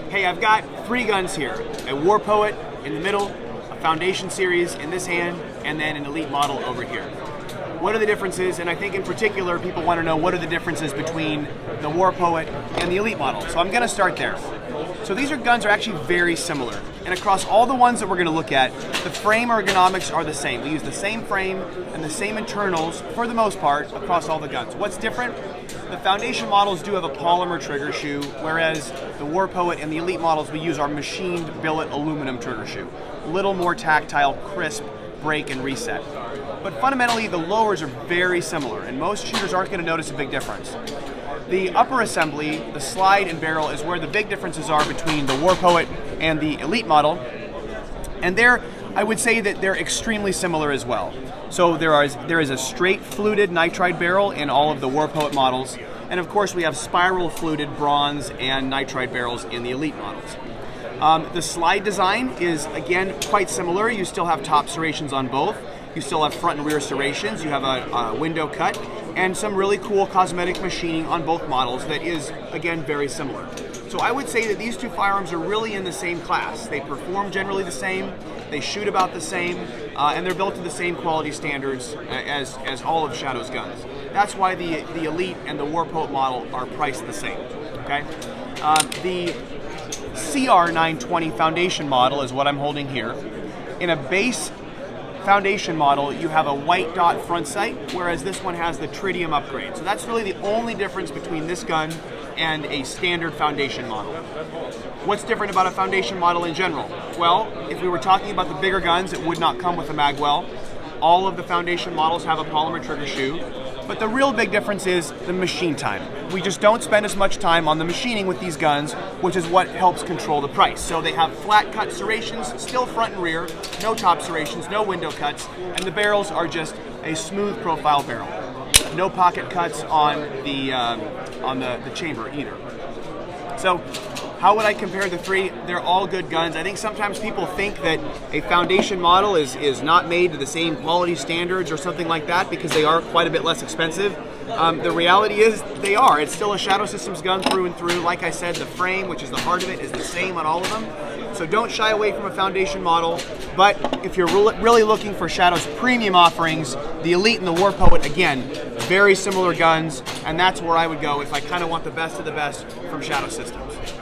Hey, I've got 3 guns here. A War Poet in the middle, a Foundation Series in this hand, and then an Elite model over here. What are the differences? And I think in particular, people want to know what are the differences between the War Poet and the Elite model. So I'm going to start there. So these guns are actually very similar. And across all the ones that we're going to look at, the frame ergonomics are the same. We use the same frame and the same internals for the most part across all the guns. What's different? The Foundation models do have a polymer trigger shoe, whereas the War Poet and the Elite models, we use our machined billet aluminum trigger shoe. A little more tactile, crisp, break and reset. But fundamentally, the lowers are very similar, and most shooters aren't going to notice a big difference. The upper assembly, the slide and barrel, is where the big differences are between the War Poet and the Elite model. And there, I would say that they're extremely similar as well. So there is a straight fluted nitride barrel in all of the War Poet models, and of course we have spiral fluted bronze and nitride barrels in the Elite models. The slide design is, again, quite similar. You still have top serrations on both. You still have front and rear serrations. You have a window cut and some really cool cosmetic machining on both models that is, again, very similar. So I would say that these 2 firearms are really in the same class. They perform generally the same, they shoot about the same, and they're built to the same quality standards as all of Shadow's guns. That's why the Elite and the War Poet model are priced the same. Okay, the CR920 Foundation model is what I'm holding here. In a base Foundation model, you have a white dot front sight, whereas this one has the tritium upgrade. So that's really the only difference between this gun and a standard Foundation model. What's different about a Foundation model in general? Well, if we were talking about the bigger guns, it would not come with a magwell. All of the Foundation models have a polymer trigger shoe, but the real big difference is the machine time. We just don't spend as much time on the machining with these guns, which is what helps control the price. So they have flat cut serrations, still front and rear, no top serrations, no window cuts, and the barrels are just a smooth profile barrel. No pocket cuts on the chamber either. So how would I compare the 3? They're all good guns. I think sometimes people think that a Foundation model is not made to the same quality standards or something like that because they are quite a bit less expensive. The reality is they are. It's still a Shadow Systems gun through and through. Like I said, the frame, which is the heart of it, is the same on all of them. So don't shy away from a Foundation model. But if you're really looking for Shadow's premium offerings, the Elite and the War Poet, again, very similar guns, and that's where I would go if I kind of want the best of the best from Shadow Systems.